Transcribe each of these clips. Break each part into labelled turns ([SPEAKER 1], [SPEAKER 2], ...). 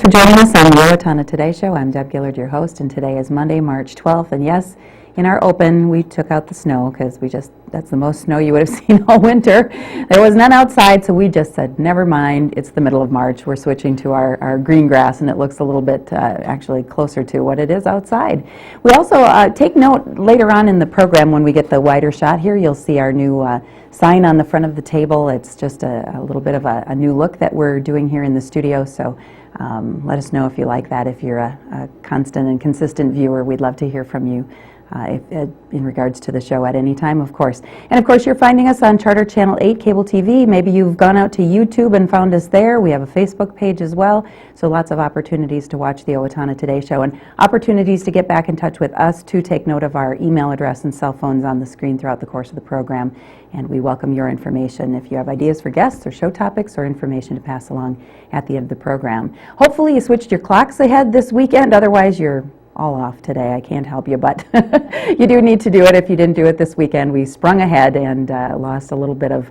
[SPEAKER 1] for joining us on the Owatonna Today Show. I'm Deb Gillard, your host, and today is Monday, March 12th. And yes, in our open, we took out the snow because that's the most snow you would have seen all winter. There was none outside, so we just said, never mind, it's the middle of March. We're switching to our green grass, and it looks a little bit actually closer to what it is outside. We also take note later on in the program when we get the wider shot here, you'll see our new sign on the front of the table. It's just a little bit of a new look that we're doing here in the studio, so let us know if you like that. If you're a constant and consistent viewer, we'd love to hear from you in regards to the show at any time, of course. And of course, you're finding us on Charter Channel 8 Cable TV. Maybe you've gone out to YouTube and found us there. We have a Facebook page as well, so lots of opportunities to watch the Owatonna Today Show and opportunities to get back in touch with us. To take note of our email address and cell phones on the screen throughout the course of the program, and we welcome your information if you have ideas for guests or show topics or information to pass along at the end of the program. Hopefully you switched your clocks ahead this weekend, otherwise you're all off today. I can't help you, but you do need to do it if you didn't do it this weekend. We sprung ahead and lost a little bit of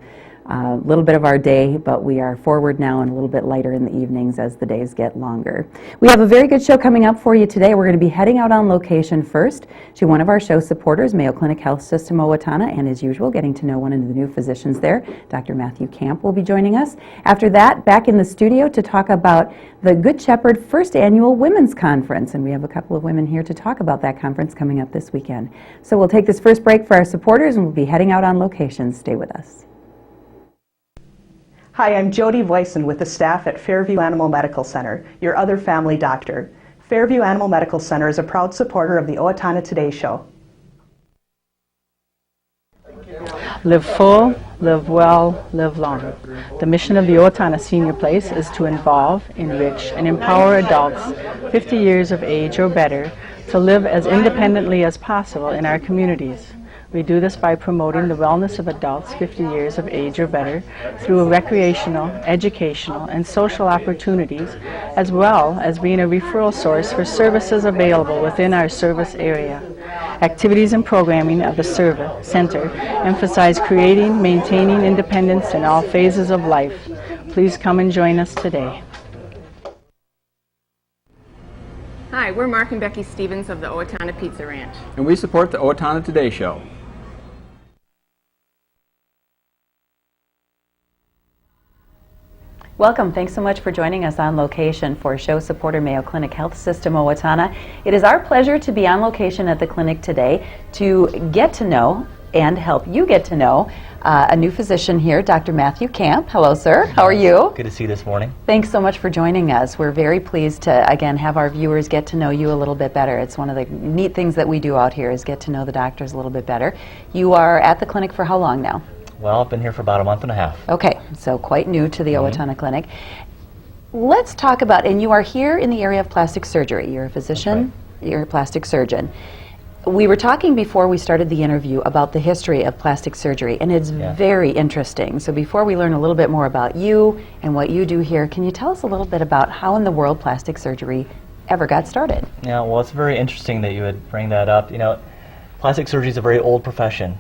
[SPEAKER 1] our day, but we are forward now and a little bit lighter in the evenings as the days get longer. We have a very good show coming up for you today. We're going to be heading out on location first to one of our show supporters, Mayo Clinic Health System-Owatonna, and as usual, getting to know one of the new physicians there. Dr. Matthew Camp will be joining us. After that, back in the studio to talk about the Good Shepherd First Annual Women's Conference, and we have a couple of women here to talk about that conference coming up this weekend. So we'll take this first break for our supporters, and we'll be heading out on location. Stay with us.
[SPEAKER 2] Hi, I'm Jody Voisin with the staff at Fairview Animal Medical Center, your other family doctor. Fairview Animal Medical Center is a proud supporter of the Owatonna Today Show.
[SPEAKER 3] Live full, live well, live long. The mission of the Owatonna Senior Place is to involve, enrich, and empower adults 50 years of age or better to live as independently as possible in our communities. We do this by promoting the wellness of adults 50 years of age or better through recreational, educational, and social opportunities, as well as being a referral source for services available within our service area. Activities and programming of the center emphasize creating, maintaining independence in all phases of life. Please come and join us today.
[SPEAKER 4] Hi, we're Mark and Becky Stevens of the Owatonna Pizza Ranch.
[SPEAKER 5] And we support the Owatonna Today Show.
[SPEAKER 1] Welcome. Thanks so much for joining us on location for show supporter Mayo Clinic Health System-Owatonna. It is our pleasure to be on location at the clinic today to get to know and help you get to know a new physician here, Dr. Matthew Camp. Hello, sir. How are you?
[SPEAKER 6] Good to see you this morning.
[SPEAKER 1] Thanks so much for joining us. We're very pleased to, again, have our viewers get to know you a little bit better. It's one of the neat things that we do out here is get to know the doctors a little bit better. You are at the clinic for how long now?
[SPEAKER 6] Well, I've been here for about a month and a half.
[SPEAKER 1] Okay, so quite new to the Owatonna Clinic. Let's talk about, and you are here in the area of plastic surgery. You're a physician, right. You're a plastic surgeon. We were talking before we started the interview about the history of plastic surgery, and it's very interesting. So before we learn a little bit more about you and what you do here, can you tell us a little bit about how in the world plastic surgery ever got started?
[SPEAKER 6] Yeah, well, it's very interesting that you would bring that up. You know, plastic surgery is a very old profession.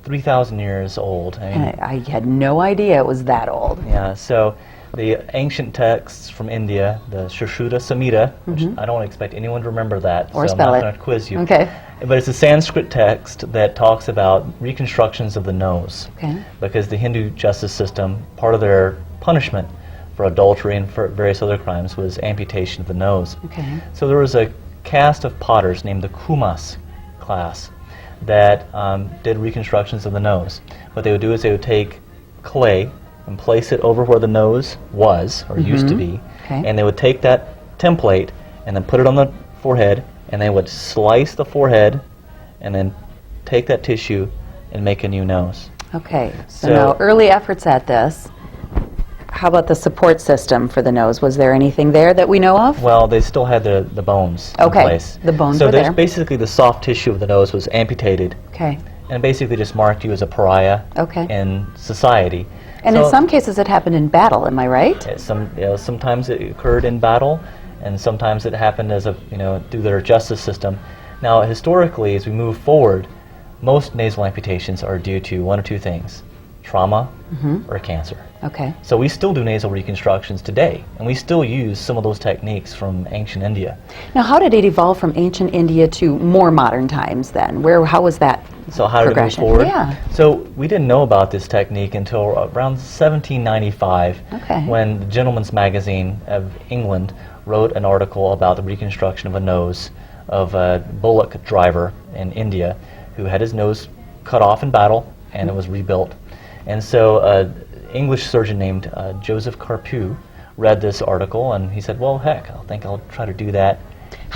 [SPEAKER 6] 3,000 years old.
[SPEAKER 1] I had no idea it was that old.
[SPEAKER 6] Yeah, so the ancient texts from India, the Sushruta Samhita, which I don't expect anyone to remember that,
[SPEAKER 1] or
[SPEAKER 6] so
[SPEAKER 1] spell
[SPEAKER 6] I'm not
[SPEAKER 1] it.
[SPEAKER 6] going to quiz you.
[SPEAKER 1] Okay.
[SPEAKER 6] But it's a Sanskrit text that talks about reconstructions of the nose.
[SPEAKER 1] Okay.
[SPEAKER 6] Because the Hindu justice system, part of their punishment for adultery and for various other crimes was amputation of the nose.
[SPEAKER 1] Okay.
[SPEAKER 6] So there was a caste of potters named the Kumas class that did reconstructions of the nose. What they would do is they would take clay and place it over where the nose was, or used to be, and they would take that template and then put it on the forehead, and they would slice the forehead and then take that tissue and make a new nose.
[SPEAKER 1] Okay, so now early efforts at this. How about the support system for the nose? Was there anything there that we know of?
[SPEAKER 6] Well, they still had the bones in place.
[SPEAKER 1] The bones
[SPEAKER 6] were
[SPEAKER 1] there. So
[SPEAKER 6] basically the soft tissue of the nose was amputated.
[SPEAKER 1] Okay.
[SPEAKER 6] And basically just marked you as a pariah in society.
[SPEAKER 1] And in some cases it happened in battle, am I right?
[SPEAKER 6] Sometimes it occurred in battle, and sometimes it happened as through their justice system. Now, historically, as we move forward, most nasal amputations are due to one or two things: trauma, or cancer.
[SPEAKER 1] Okay.
[SPEAKER 6] So we still do nasal reconstructions today, and we still use some of those techniques from ancient India.
[SPEAKER 1] Now, how did it evolve from ancient India to more modern times then? How was that
[SPEAKER 6] So how did it move
[SPEAKER 1] progression?
[SPEAKER 6] forward?
[SPEAKER 1] Yeah.
[SPEAKER 6] So we didn't know about this technique until around 1795,
[SPEAKER 1] Okay.
[SPEAKER 6] when the Gentleman's Magazine of England wrote an article about the reconstruction of a nose of a bullock driver in India who had his nose cut off in battle, and it was rebuilt. And so an English surgeon named Joseph Carpew read this article, and he said, well, heck, I think I'll try to do that.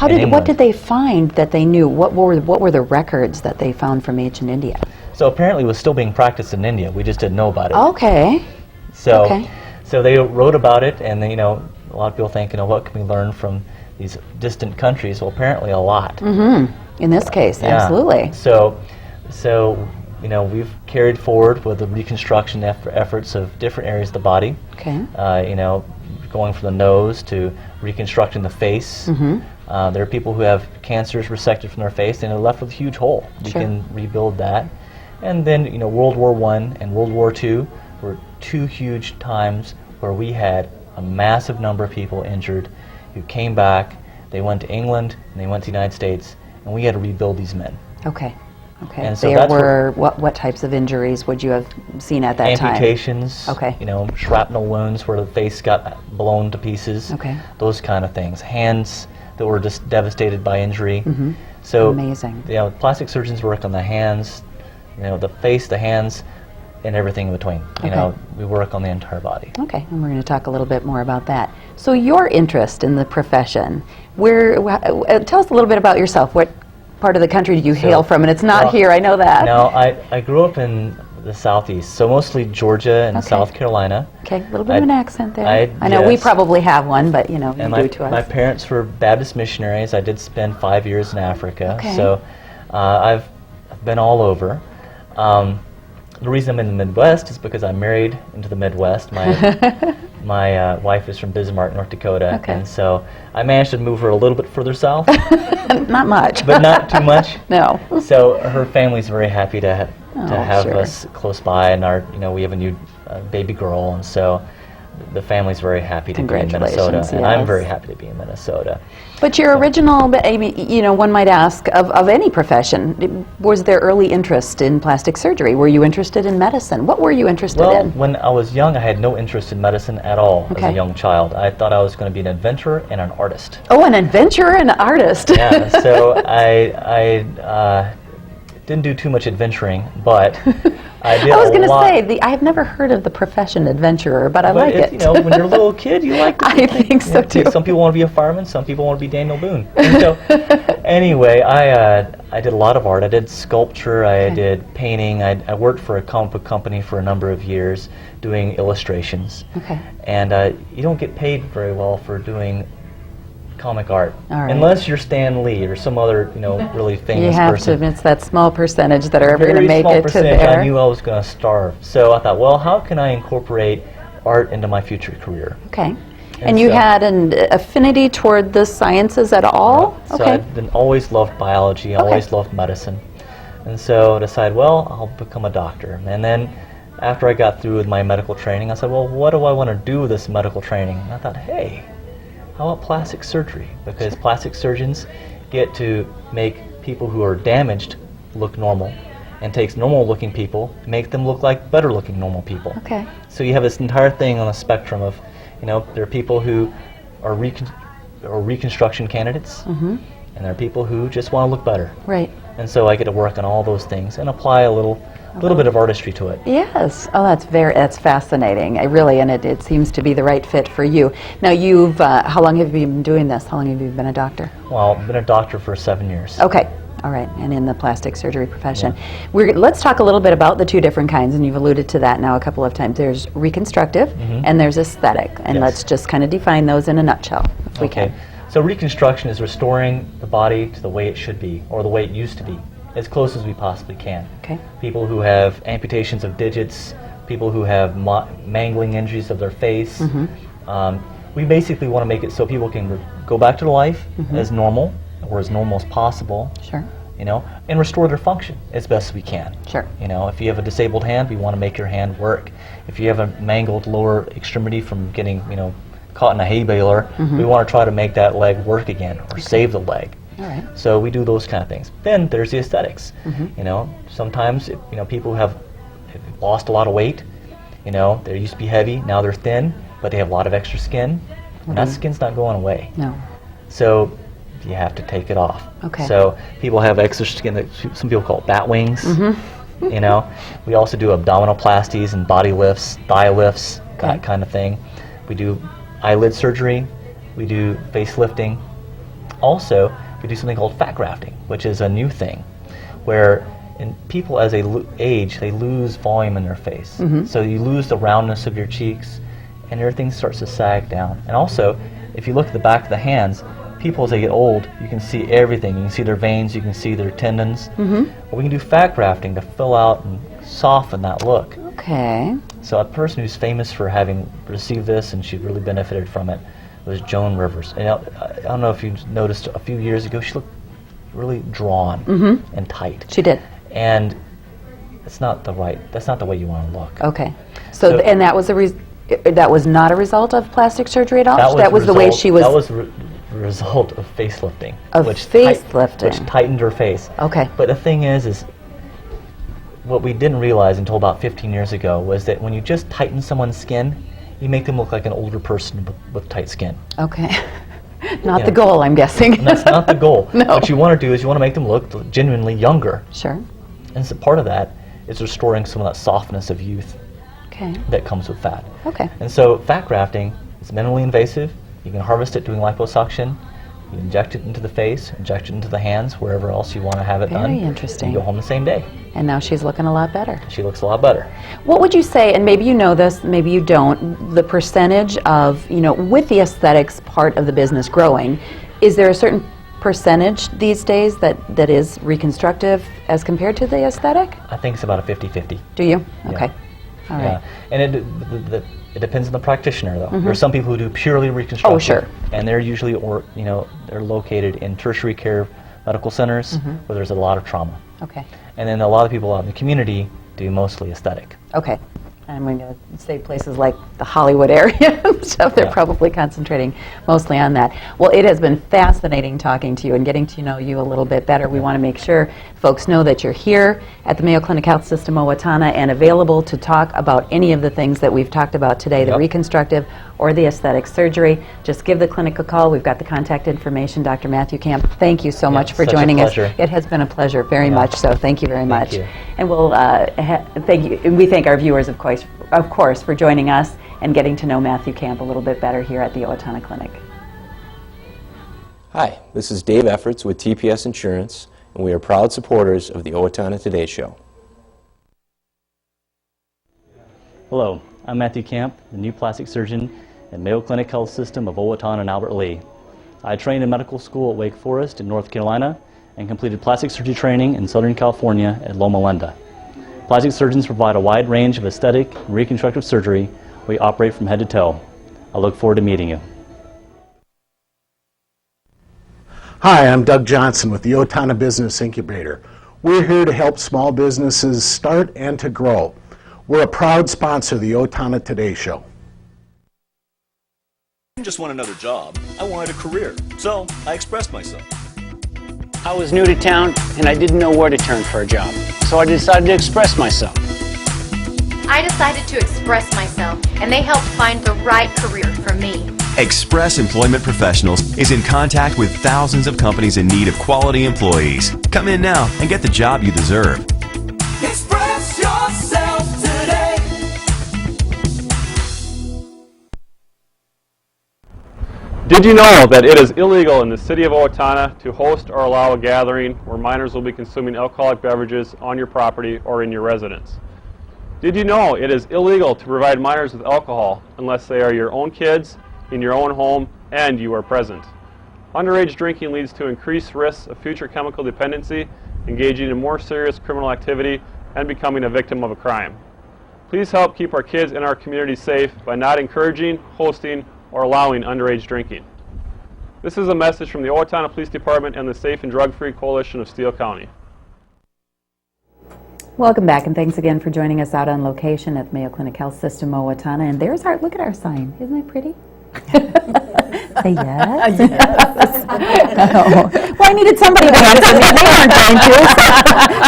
[SPEAKER 1] What
[SPEAKER 6] England.
[SPEAKER 1] did they find that they knew? What were the records that they found from ancient India?
[SPEAKER 6] So apparently it was still being practiced in India. We just didn't know about it.
[SPEAKER 1] Okay.
[SPEAKER 6] So,
[SPEAKER 1] Okay.
[SPEAKER 6] so they wrote about it, and they, a lot of people think, what can we learn from these distant countries? Well, apparently a lot.
[SPEAKER 1] In this case,
[SPEAKER 6] Yeah.
[SPEAKER 1] absolutely.
[SPEAKER 6] So, we've carried forward with the reconstruction efforts of different areas of the body.
[SPEAKER 1] Okay.
[SPEAKER 6] Going from the nose to reconstructing the face. There are people who have cancers resected from their face and are left with a huge hole. We
[SPEAKER 1] Sure.
[SPEAKER 6] can rebuild that. And then, World War I and World War II were two huge times where we had a massive number of people injured who came back. They went to England and they went to the United States, and we had to rebuild these men.
[SPEAKER 1] Okay. Okay.
[SPEAKER 6] And so
[SPEAKER 1] There
[SPEAKER 6] that's
[SPEAKER 1] were what types of injuries would you have seen at that time?
[SPEAKER 6] Amputations,
[SPEAKER 1] Okay.
[SPEAKER 6] shrapnel wounds where the face got blown to pieces,
[SPEAKER 1] Okay.
[SPEAKER 6] those kind of things. Hands that were just devastated by injury. So,
[SPEAKER 1] Amazing.
[SPEAKER 6] plastic surgeons work on the hands, the face, the hands, and everything in between.
[SPEAKER 1] Okay.
[SPEAKER 6] We work on the entire body.
[SPEAKER 1] Okay, and we're going to talk a little bit more about that. So your interest in the profession, tell us a little bit about yourself. What part of the country do you hail from? And it's not
[SPEAKER 6] well,
[SPEAKER 1] here, I know that.
[SPEAKER 6] No, I grew up in the Southeast, so mostly Georgia and
[SPEAKER 1] Okay.
[SPEAKER 6] South Carolina.
[SPEAKER 1] Okay, a little bit of an accent there.
[SPEAKER 6] I
[SPEAKER 1] know we
[SPEAKER 6] yes.
[SPEAKER 1] probably have one, but you
[SPEAKER 6] And
[SPEAKER 1] do to us.
[SPEAKER 6] my parents were Baptist missionaries. I did spend 5 years in Africa,
[SPEAKER 1] Okay.
[SPEAKER 6] so I've been all over. The reason I'm in the Midwest is because I'm married into the Midwest. My wife is from Bismarck, North Dakota,
[SPEAKER 1] Okay.
[SPEAKER 6] and so I managed to move her a little bit further south,
[SPEAKER 1] Not much.
[SPEAKER 6] but not too much.
[SPEAKER 1] No.
[SPEAKER 6] So her family's very happy to have
[SPEAKER 1] sure.
[SPEAKER 6] us close by, and we have a new baby girl, and so the family's very happy to be in Minnesota,
[SPEAKER 1] Congratulations,
[SPEAKER 6] and I'm
[SPEAKER 1] yes.
[SPEAKER 6] very happy to be in Minnesota.
[SPEAKER 1] But your original, one might ask, of any profession, was there early interest in plastic surgery? Were you interested in medicine? What were you interested
[SPEAKER 6] Well,
[SPEAKER 1] in?
[SPEAKER 6] when I was young, I had no interest in medicine at all as
[SPEAKER 1] Okay.
[SPEAKER 6] a young child. I thought I was going to be an inventor and an artist.
[SPEAKER 1] Oh, an adventurer and an artist.
[SPEAKER 6] Yeah, so I didn't do too much adventuring, but I did
[SPEAKER 1] I was
[SPEAKER 6] a
[SPEAKER 1] going to
[SPEAKER 6] lot.
[SPEAKER 1] say, I have never heard of the profession adventurer, but I
[SPEAKER 6] But
[SPEAKER 1] like
[SPEAKER 6] it's,
[SPEAKER 1] it.
[SPEAKER 6] when you're a little kid, you like to
[SPEAKER 1] I think so too.
[SPEAKER 6] Some people want to be a fireman, some people want to be Daniel Boone. And so, anyway, I did a lot of art. I did sculpture, I did painting. I worked for a comic book company for a number of years doing illustrations.
[SPEAKER 1] Okay.
[SPEAKER 6] And you don't get paid very well for doing comic art,
[SPEAKER 1] All right.
[SPEAKER 6] unless you're Stan Lee or some other really famous
[SPEAKER 1] You have
[SPEAKER 6] person.
[SPEAKER 1] to, it's that small percentage that are ever going to
[SPEAKER 6] Very
[SPEAKER 1] make
[SPEAKER 6] small
[SPEAKER 1] it to
[SPEAKER 6] percentage.
[SPEAKER 1] there.
[SPEAKER 6] I knew I was going to starve, so I thought, well, how can I incorporate art into my future career?
[SPEAKER 1] Okay. And you
[SPEAKER 6] so-
[SPEAKER 1] had an affinity toward the sciences at all?
[SPEAKER 6] So
[SPEAKER 1] Okay.
[SPEAKER 6] I've always loved biology, always loved medicine. And so I decided, well, I'll become a doctor. And then after I got through with my medical training, I said, well, what do I want to do with this medical training? And I thought, hey, how about plastic surgery? Because plastic surgeons get to make people who are damaged look normal, and takes normal looking people, make them look like better looking normal people.
[SPEAKER 1] Okay.
[SPEAKER 6] So you have this entire thing on a spectrum of, there are people who are reconstruction candidates, and there are people who just want to look better.
[SPEAKER 1] Right.
[SPEAKER 6] And so I get to work on all those things and apply a little bit of artistry to it.
[SPEAKER 1] Yes. Oh, that's fascinating. And it seems to be the right fit for you. Now, how long have you been doing this? How long have you been a doctor?
[SPEAKER 6] Well, I've been a doctor for 7 years.
[SPEAKER 1] Okay. All right. And in the plastic surgery profession. Let's talk a little bit about the two different kinds, and you've alluded to that now a couple of times. There's reconstructive and there's aesthetic. And
[SPEAKER 6] Yes.
[SPEAKER 1] let's just kind of define those in a nutshell, if we
[SPEAKER 6] Okay.
[SPEAKER 1] can.
[SPEAKER 6] So reconstruction is restoring the body to the way it should be, or the way it used to be, as close as we possibly can.
[SPEAKER 1] Okay.
[SPEAKER 6] People who have amputations of digits, people who have mangling injuries of their face. We basically want to make it so people can go back to life as normal, or as normal as possible,
[SPEAKER 1] Sure.
[SPEAKER 6] and restore their function as best we can.
[SPEAKER 1] Sure.
[SPEAKER 6] If you have a disabled hand, we want to make your hand work. If you have a mangled lower extremity from getting, caught in a hay baler, we want to try to make that leg work again or save the leg.
[SPEAKER 1] All right.
[SPEAKER 6] So we do those kind of things. Then there's the aesthetics. Sometimes people have lost a lot of weight. They used to be heavy, now they're thin, but they have a lot of extra skin, and that skin's not going away.
[SPEAKER 1] No.
[SPEAKER 6] So you have to take it off.
[SPEAKER 1] Okay.
[SPEAKER 6] So people have extra skin that some people call bat wings. We also do abdominoplasties and body lifts, thigh lifts, that kind of thing. We do eyelid surgery. We do facelifting. Also, we do something called fat grafting, which is a new thing, where in people as they age, they lose volume in their face. So you lose the roundness of your cheeks, and everything starts to sag down. And also, if you look at the back of the hands, people as they get old, you can see everything. You can see their veins, you can see their tendons. But we can do fat grafting to fill out and soften that look.
[SPEAKER 1] Okay.
[SPEAKER 6] So a person who's famous for having received this, and she really benefited from it, was Joan Rivers. And I don't know if you noticed, a few years ago, she looked really drawn and tight.
[SPEAKER 1] She did.
[SPEAKER 6] And that's not the way you want to look.
[SPEAKER 1] Okay. So and that was that was not a result of plastic surgery at all? That was the way she was...
[SPEAKER 6] That was the result of facelifting.
[SPEAKER 1] Which
[SPEAKER 6] tightened her face.
[SPEAKER 1] Okay.
[SPEAKER 6] But the thing is what we didn't realize until about 15 years ago was that when you just tighten someone's skin, you make them look like an older person with tight skin.
[SPEAKER 1] Okay. Not the goal, I'm guessing.
[SPEAKER 6] And that's not the goal.
[SPEAKER 1] No.
[SPEAKER 6] What you want to do is you want to make them look genuinely younger.
[SPEAKER 1] Sure.
[SPEAKER 6] And so part of that is restoring some of that softness of youth that comes with fat.
[SPEAKER 1] Okay.
[SPEAKER 6] And so fat grafting is minimally invasive. You can harvest it doing liposuction. You inject it into the face, inject it into the hands, wherever else you want to have it done.
[SPEAKER 1] Very interesting.
[SPEAKER 6] You go home the same day.
[SPEAKER 1] And now she's looking a lot better.
[SPEAKER 6] She looks a lot better.
[SPEAKER 1] What would you say, and maybe you know this, maybe you don't, the percentage of, with the aesthetics part of the business growing, is there a certain percentage these days that is reconstructive as compared to the aesthetic?
[SPEAKER 6] I think it's about a 50-50.
[SPEAKER 1] Do you?
[SPEAKER 6] Yeah.
[SPEAKER 1] Okay. All right.
[SPEAKER 6] Yeah. And it depends on the practitioner, though. There are some people who do purely reconstructive.
[SPEAKER 1] Oh, sure.
[SPEAKER 6] And they're usually, they're located in tertiary care medical centers where there's a lot of trauma.
[SPEAKER 1] Okay.
[SPEAKER 6] And then a lot of people out in the community do mostly aesthetic.
[SPEAKER 1] Okay. I'm going to say places like the Hollywood area and stuff, they're probably concentrating mostly on that. Well, it has been fascinating talking to you and getting to know you a little bit better. We want to make sure folks know that you're here at the Mayo Clinic Health System-Owatonna and available to talk about any of the things that we've talked about today, the reconstructive or the aesthetic surgery. Just give the clinic a call. We've got the contact information. Dr. Matthew Camp, thank you so much for joining us. It has been a pleasure, very much so. Thank you very much.
[SPEAKER 6] You.
[SPEAKER 1] And we'll thank you. And we thank our viewers, of course, for joining us and getting to know Matthew Camp a little bit better here at the Owatonna Clinic.
[SPEAKER 7] Hi, this is Dave Efforts with TPS Insurance, and we are proud supporters of the Owatonna Today Show.
[SPEAKER 6] Hello, I'm Matthew Camp, the new plastic surgeon at Mayo Clinic Health System of Owatonna and Albert Lea. I trained in medical school at Wake Forest in North Carolina and completed plastic surgery training in Southern California at Loma Linda. Plastic surgeons provide a wide range of aesthetic and reconstructive surgery. We operate from head to toe. I look forward to meeting you.
[SPEAKER 8] Hi, I'm Doug Johnson with the Owatonna Business Incubator. We're here to help small businesses start and to grow. We're a proud sponsor of the Owatonna Today Show.
[SPEAKER 9] I didn't just want another job, I wanted a career, so I expressed myself.
[SPEAKER 10] I was new to town and I didn't know where to turn for a job, so I decided to express myself.
[SPEAKER 11] I decided to express myself, and they helped find the right career for me.
[SPEAKER 12] Express Employment Professionals is in contact with thousands of companies in need of quality employees. Come in now and get the job you deserve.
[SPEAKER 13] Express yourself today.
[SPEAKER 14] Did you know that it is illegal in the city of Owatonna to host or allow a gathering where minors will be consuming alcoholic beverages on your property or in your residence? Did you know it is illegal to provide minors with alcohol unless they are your own kids, in your own home, and you are present? Underage drinking leads to increased risks of future chemical dependency, engaging in more serious criminal activity, and becoming a victim of a crime. Please help keep our kids and our community safe by not encouraging, hosting, or allowing underage drinking. This is a message from the Owatonna Police Department and the Safe and Drug-Free Coalition of Steele County.
[SPEAKER 1] Welcome back, and thanks again for joining us out on location at the Mayo Clinic Health System-Owatonna. And there's our, look at our sign. Isn't it pretty? Say yes. Oh. Well, I needed somebody to answer me. They weren't going to.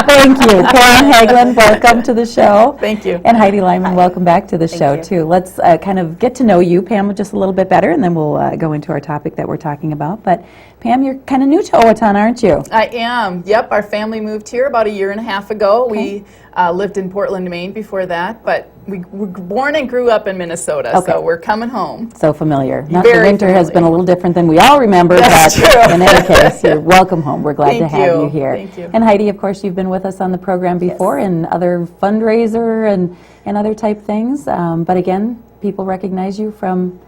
[SPEAKER 1] Thank you. Pam Haglund, welcome to the show.
[SPEAKER 3] Thank you.
[SPEAKER 1] And Heidi Lyman, welcome back to the show, too. Let's kind of get to know you, Pam, just a little bit better, and then we'll go into our topic that we're talking about. But Pam, you're kind of new to Owatonna, aren't you?
[SPEAKER 15] I am. Yep, our family moved here about 1.5 years ago.
[SPEAKER 1] Okay.
[SPEAKER 15] We lived in Portland, Maine before that, but we were born and grew up in Minnesota,
[SPEAKER 1] Okay.
[SPEAKER 15] so we're coming home.
[SPEAKER 1] So familiar. The
[SPEAKER 15] Very
[SPEAKER 1] winter has
[SPEAKER 15] familiar.
[SPEAKER 1] been a little different than we all remember,
[SPEAKER 15] That's
[SPEAKER 1] but
[SPEAKER 15] true.
[SPEAKER 1] in any case, you're welcome home. We're glad to
[SPEAKER 15] Thank
[SPEAKER 1] have
[SPEAKER 15] you.
[SPEAKER 1] you here.
[SPEAKER 15] Thank you.
[SPEAKER 1] And Heidi, of course, you've been with us on the program before in other fundraiser and other type things. But again, people recognize you from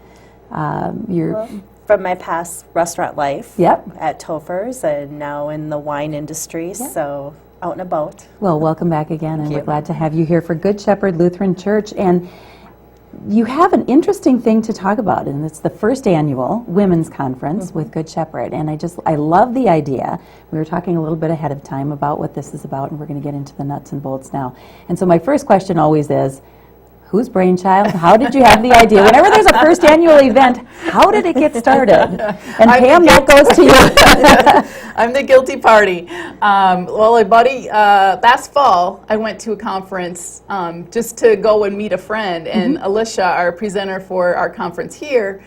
[SPEAKER 1] your...
[SPEAKER 16] From my past restaurant life.
[SPEAKER 1] Yep.
[SPEAKER 16] At Topher's and now in the wine industry, so out and about.
[SPEAKER 1] Well, welcome back again, and
[SPEAKER 16] Thank
[SPEAKER 1] we're
[SPEAKER 16] you.
[SPEAKER 1] glad to have you here for Good Shepherd Lutheran Church. And you have an interesting thing to talk about, and it's the first annual women's conference with Good Shepherd. And I love the idea. We were talking a little bit ahead of time about what this is about, and we're going to get into the nuts and bolts now. And so my first question always is, whose brainchild? How did you have the idea? Whenever there's a first annual event, how did it get started? And Pam, that goes to you.
[SPEAKER 15] I'm the guilty party. Well, buddy, last fall I went to a conference just to go and meet a friend, and Alicia, our presenter for our conference here,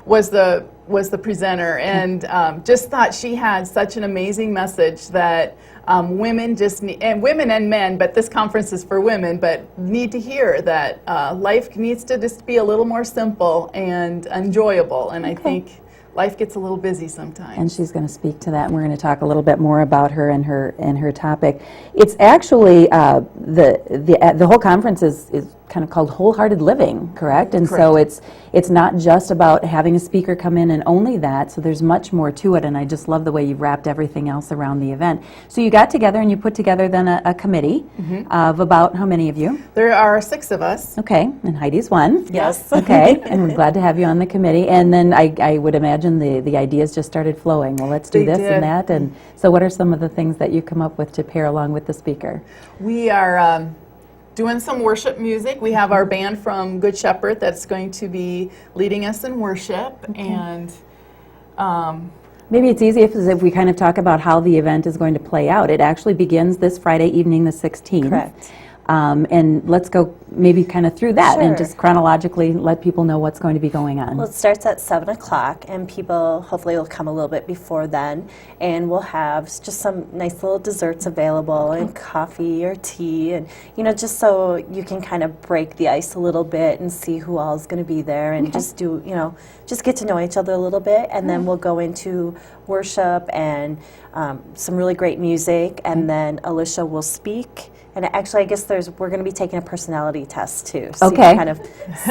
[SPEAKER 15] was the presenter, and just thought she had such an amazing message that women just need, and women and men, but this conference is for women, but need to hear that life needs to just be a little more simple and enjoyable, and I think life gets a little busy sometimes.
[SPEAKER 1] And she's going to speak to that, and we're going to talk a little bit more about her and her topic. It's actually the whole conference is kind of called Wholehearted Living, correct? And so it's not just about having a speaker come in and only that. So there's much more to it, and I just love the way you've wrapped everything else around the event. So you got together and you put together then a committee of about how many of you?
[SPEAKER 15] There are 6 of us.
[SPEAKER 1] Okay, and Heidi's one.
[SPEAKER 15] Yes.
[SPEAKER 1] Okay, and we're glad to have you on the committee. And then I would imagine the ideas just started flowing. Well, let's do
[SPEAKER 15] They
[SPEAKER 1] this
[SPEAKER 15] did.
[SPEAKER 1] and that. And so what are some of the things that you come up with to pair along with the speaker?
[SPEAKER 15] We are doing some worship music. We have our band from Good Shepherd that's going to be leading us in worship, and
[SPEAKER 1] Maybe it's easy if we kind of talk about how the event is going to play out. It actually begins this Friday evening, the 16th.
[SPEAKER 16] Correct.
[SPEAKER 1] And let's go maybe kind of through that and
[SPEAKER 16] Sure.
[SPEAKER 1] just chronologically let people know what's going to be going on.
[SPEAKER 16] Well, it starts at 7 o'clock, and people hopefully will come a little bit before then, and we'll have just some nice little desserts available and coffee or tea, and just so you can kind of break the ice a little bit and see who all is going to be there, and just do just get to know each other a little bit, and then we'll go into worship and some really great music, and then Alicia will speak. And actually, I guess we're going to be taking a personality test too, so you can kind of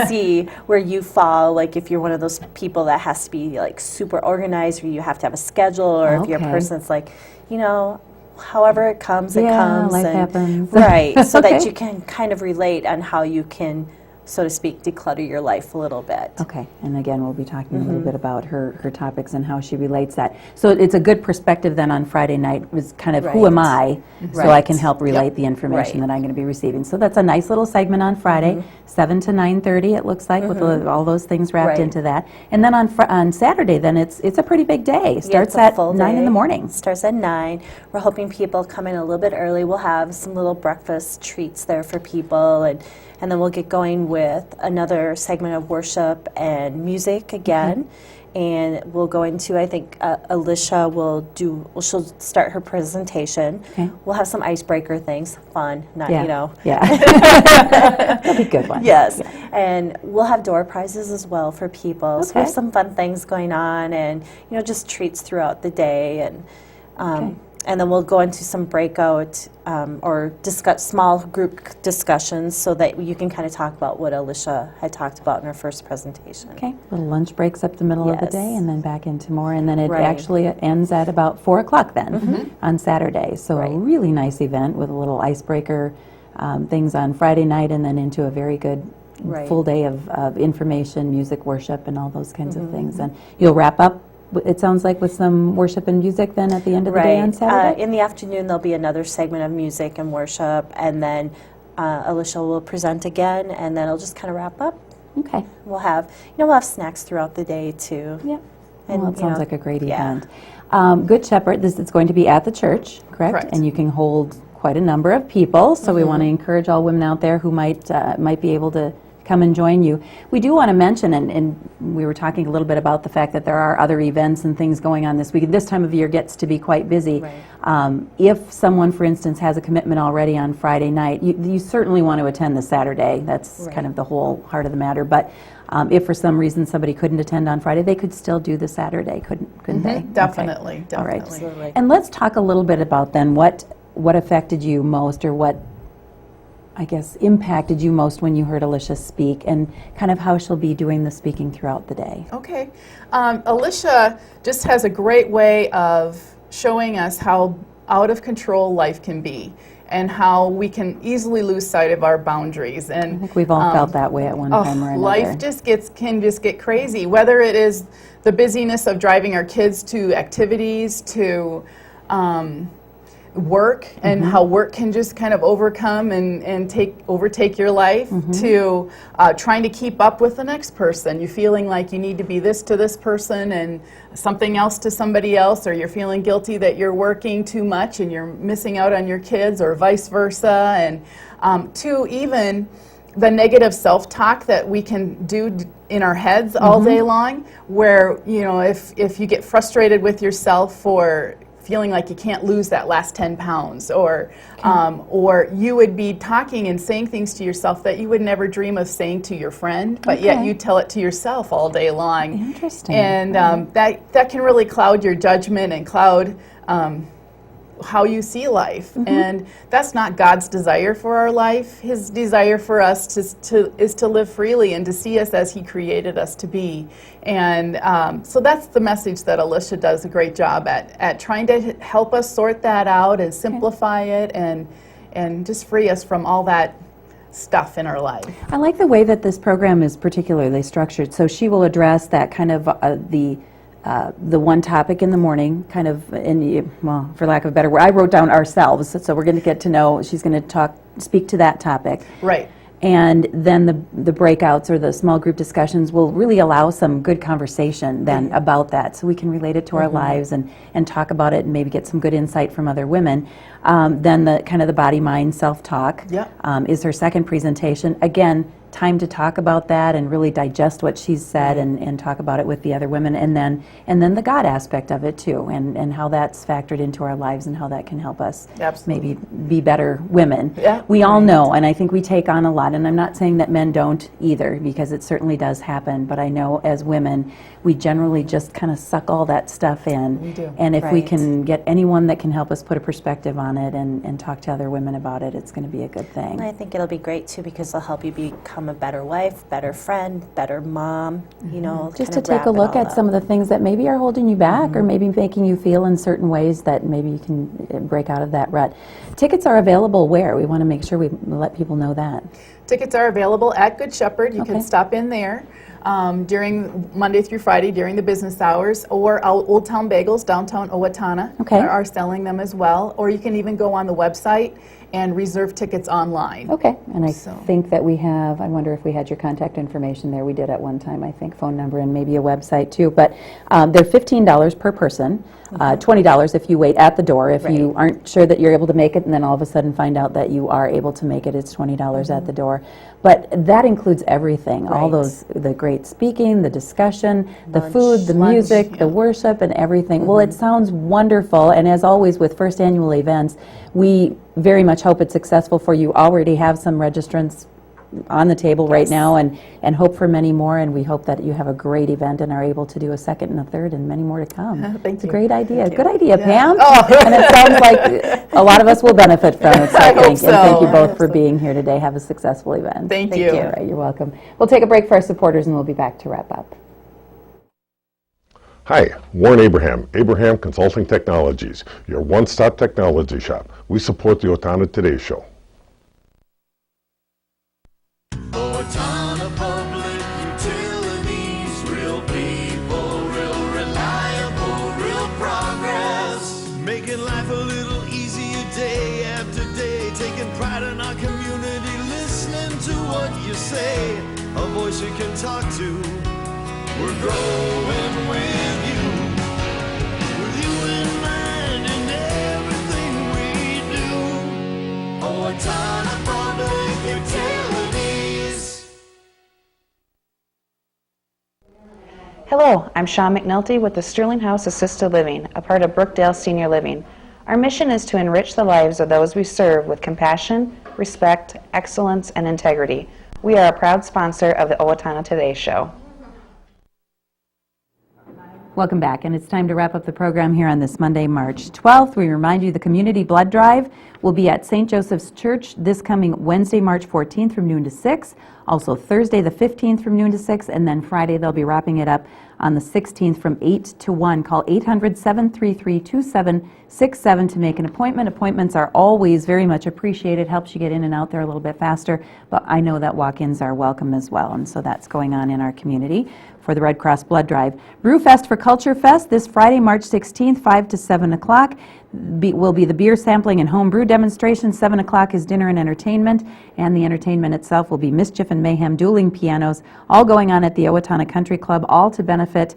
[SPEAKER 16] see where you fall. Like if you're one of those people that has to be like super organized, or you have to have a schedule, or if you're a person that's like, however it comes, it comes.
[SPEAKER 1] Life
[SPEAKER 16] and
[SPEAKER 1] happens.
[SPEAKER 16] Right, so that you can kind of relate on how you can, so to speak, declutter your life a little bit.
[SPEAKER 1] Okay, and again, we'll be talking a little bit about her topics and how she relates that. So it's a good perspective then on Friday night was kind of who am I, so I can help relate the information that I'm going to be receiving. So that's a nice little segment on Friday, 7 to 9:30 it looks like, with all those things wrapped into that. And then on Saturday then it's a pretty big day. It starts at 9 in the morning.
[SPEAKER 16] Starts at 9. We're hoping people come in a little bit early. We'll have some little breakfast treats there for people, and then we'll get going with another segment of worship and music again. And we'll go into, I think, Alicia she'll start her presentation. We'll have some icebreaker things, fun, not,
[SPEAKER 1] That'll be a good one.
[SPEAKER 16] Yes, and we'll have door prizes as well for people. So we have some fun things going on, and, just treats throughout the day. And then we'll go into some breakout or small group discussions so that you can kind of talk about what Alicia had talked about in her first presentation.
[SPEAKER 1] Okay, little lunch breaks up the middle of the day and then back into more, and then it actually ends at about 4 o'clock then on Saturday. So a really nice event with a little icebreaker things on Friday night, and then into a very good full day of information, music, worship, and all those kinds of things. And you'll wrap up, it sounds like, with some worship and music then at the end of the day on Saturday?
[SPEAKER 16] In the afternoon, there'll be another segment of music and worship, and then Alicia will present again, and then it'll just kind of wrap up.
[SPEAKER 1] Okay.
[SPEAKER 16] We'll have snacks throughout the day too.
[SPEAKER 1] Yeah.
[SPEAKER 16] And
[SPEAKER 1] Well, it sounds like a great event. Good Shepherd, it's going to be at the church, correct?
[SPEAKER 15] Correct.
[SPEAKER 1] And you can hold quite a number of people, so we want to encourage all women out there who might be able to come and join you. We do want to mention, and we were talking a little bit about the fact that there are other events and things going on this week. This time of year gets to be quite busy.
[SPEAKER 16] Right.
[SPEAKER 1] If someone, for instance, has a commitment already on Friday night, you certainly want to attend the Saturday. That's kind of the whole heart of the matter. But if for some reason somebody couldn't attend on Friday, they could still do the Saturday, couldn't they?
[SPEAKER 15] Definitely,
[SPEAKER 1] All right.
[SPEAKER 15] definitely.
[SPEAKER 1] And let's talk a little bit about then what affected you most, or what, I guess, impacted you most when you heard Alicia speak, and kind of how she'll be doing the speaking throughout the day.
[SPEAKER 15] Okay. Alicia just has a great way of showing us how out of control life can be, and how we can easily lose sight of our boundaries. And
[SPEAKER 1] I think we've all felt that way at one time or another.
[SPEAKER 15] Life can get crazy, whether it is the busyness of driving our kids to activities, to work, and how work can just kind of overcome and overtake your life, to trying to keep up with the next person. You feeling like you need to be this to this person and something else to somebody else, or you're feeling guilty that you're working too much and you're missing out on your kids, or vice versa. And to even the negative self-talk that we can do in our heads all day long, where, if you get frustrated with yourself for feeling like you can't lose that last 10 pounds, or you would be talking and saying things to yourself that you would never dream of saying to your friend, but yet you tell it to yourself all day long.
[SPEAKER 1] Interesting.
[SPEAKER 15] And that can really cloud your judgment and cloud how you see life. And that's not God's desire for our life. His desire for us is to live freely and to see us as He created us to be. And so that's the message that Alicia does a great job at trying to help us sort that out and simplify it, and just free us from all that stuff in our life.
[SPEAKER 1] I like the way that this program is particularly structured. So she will address that kind of the one topic in the morning, kind of, for lack of a better word, I wrote down ourselves, so we're going to get to know, she's going to speak to that topic.
[SPEAKER 15] Right.
[SPEAKER 1] And then the breakouts or the small group discussions will really allow some good conversation then about that, so we can relate it to our lives and talk about it and maybe get some good insight from other women. Then the kind of the body, mind, self-talk is her second presentation. Again, time to talk about that and really digest what she's said and talk about it with the other women, and then the God aspect of it too, and how that's factored into our lives and how that can help us maybe be better women. We all know, and I think we take on a lot, and I'm not saying that men don't either, because it certainly does happen, but I know as women we generally just kind of suck all that stuff in.
[SPEAKER 15] We do.
[SPEAKER 1] And if we can get anyone that can help us put a perspective on it and talk to other women about it, it's going to be a good thing.
[SPEAKER 16] And I think it'll be great too, because it'll help you become a better wife, better friend, better mom,
[SPEAKER 1] just to take a look at some of the things that maybe are holding you back, or maybe making you feel in certain ways that maybe you can break out of that rut. Tickets are available where? We want to make sure we let people know that.
[SPEAKER 15] Tickets are available at Good Shepherd. You can stop in there during Monday through Friday during the business hours, or Old Town Bagels, downtown Owatonna are selling them as well. Or you can even go on the website and reserve tickets online.
[SPEAKER 1] Okay, and I think that we have, I wonder if we had your contact information there. We did at one time, I think, phone number and maybe a website too. But they're $15 per person, $20 if you wait at the door. If you aren't sure that you're able to make it, and then all of a sudden find out that you are able to make it, it's $20 at the door. But that includes everything, all those, the great speaking, the discussion, the food, the music, the worship, and everything. Well, it sounds wonderful, and as always with first annual events, we very much hope it's successful for you. Already have some registrants on the table right now, and hope for many more, and we hope that you have a great event and are able to do a second and a third and many more to come.
[SPEAKER 15] Thank
[SPEAKER 1] you. A great idea. Good idea,
[SPEAKER 15] Yeah.
[SPEAKER 1] Pam.
[SPEAKER 15] Oh.
[SPEAKER 1] And it sounds like a lot of us will benefit from it. So
[SPEAKER 15] I hope
[SPEAKER 1] thank you. And thank you
[SPEAKER 15] so.
[SPEAKER 1] both for being here today. Have a successful event.
[SPEAKER 15] Thank you.
[SPEAKER 1] All right, you're welcome. We'll take a break for our supporters, and we'll be back to wrap up.
[SPEAKER 17] Hi, Warren Abraham, Abraham Consulting Technologies, your one-stop technology shop. We support the Owatonna Today Show.
[SPEAKER 13] Owatonna. to what you say, a voice you can talk to. We're growing with you in mind in everything we do. Owatonna Public Utilities.
[SPEAKER 18] Hello, I'm Sean McNulty with the Sterling House Assisted Living, a part of Brookdale Senior Living. Our mission is to enrich the lives of those we serve with compassion, respect, excellence, and integrity. We are a proud sponsor of the Owatonna Today Show.
[SPEAKER 1] Welcome back, and it's time to wrap up the program here on this Monday, March 12th. We remind you the community blood drive will be at St. Joseph's Church this coming Wednesday, March 14th from noon to 6, also Thursday the 15th from noon to 6, and then Friday they'll be wrapping it up on the 16th from 8 to 1. Call 800-733-2767 to make an appointment. Appointments are always very much appreciated, helps you get in and out there a little bit faster, but I know that walk-ins are welcome as well, and so that's going on in our community for the Red Cross Blood Drive. Brewfest for Culture Fest this Friday, March 16th, 5 to 7 o'clock. Will be the beer sampling and home brew demonstration. 7 o'clock is dinner and entertainment, and the entertainment itself will be Mischief and Mayhem dueling pianos, all going on at the Owatonna Country Club, all to benefit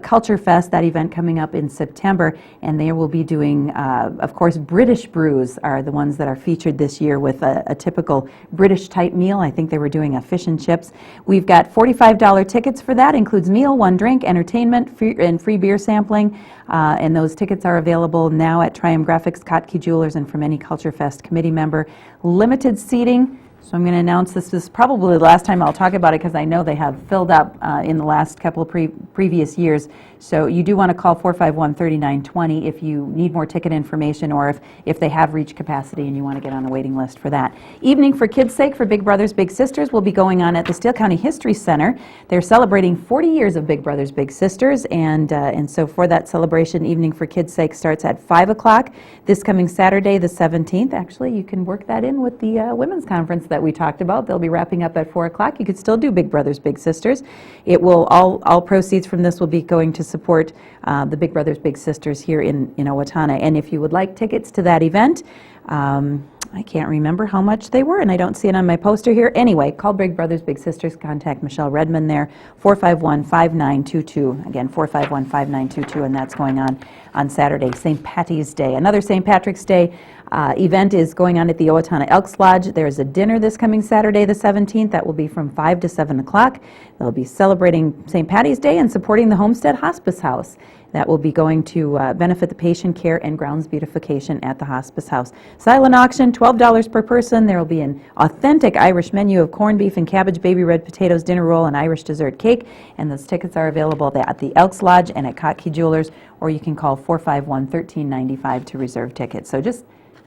[SPEAKER 1] Culture Fest, that event coming up in September. And they will be doing, of course, British brews are the ones that are featured this year with a typical British type meal. I think they were doing a fish and chips. We've got $45 tickets for that. Includes meal, one drink, entertainment, and free beer sampling. And those tickets are available now at Triumph Graphics, Kotke Jewelers, and from any Culture Fest committee member. Limited seating. So I'm going to announce this is probably the last time I'll talk about it because I know they have filled up in the last couple of previous years. So you do want to call 451-3920 if you need more ticket information or if they have reached capacity and you want to get on a waiting list for that. Evening for Kids' Sake for Big Brothers Big Sisters will be going on at the Steele County History Center. They're celebrating 40 years of Big Brothers Big Sisters, and so for that celebration, Evening for Kids' Sake starts at 5 o'clock this coming Saturday the 17th. Actually, you can work that in with the women's conference that we talked about. They'll be wrapping up at 4 o'clock. You could still do Big Brothers Big Sisters. It will all proceeds from this will be going to support the Big Brothers Big Sisters here in Owatonna. And if you would like tickets to that event, I can't remember how much they were, and I don't see it on my poster here. Anyway, call Big Brothers Big Sisters. Contact Michelle Redmond there, 451-5922. Again, 451-5922, and that's going on Saturday, St. Patty's Day. Another St. Patrick's Day event is going on at the Owatonna Elks Lodge. There's a dinner this coming Saturday, the 17th. That will be from 5 to 7 o'clock. They'll be celebrating St. Patty's Day and supporting the Homestead Hospice House. That will be going to benefit the patient care and grounds beautification at the hospice house. Silent auction, $12 per person. There will be an authentic Irish menu of corned beef and cabbage, baby red potatoes, dinner roll, and Irish dessert cake. And those tickets are available at the Elks Lodge and at Kotke Jewelers, or you can call 451-1395 to reserve tickets. So just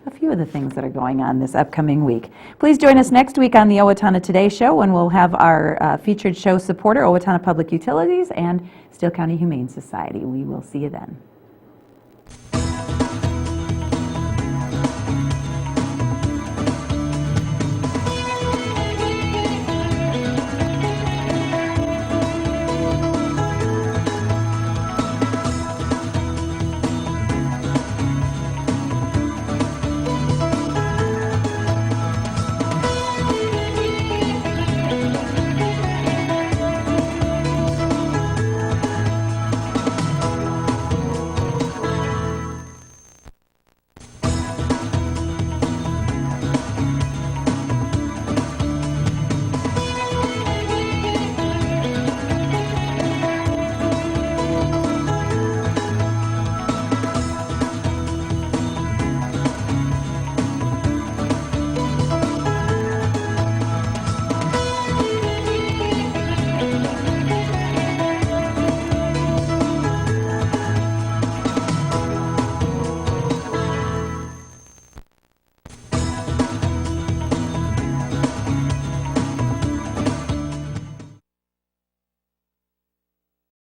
[SPEAKER 1] a few of the things that are going on this upcoming week. Please join us next week on the Owatonna Today Show, when we'll have our featured show supporter, Owatonna Public Utilities and Steele County Humane Society. We will see you then.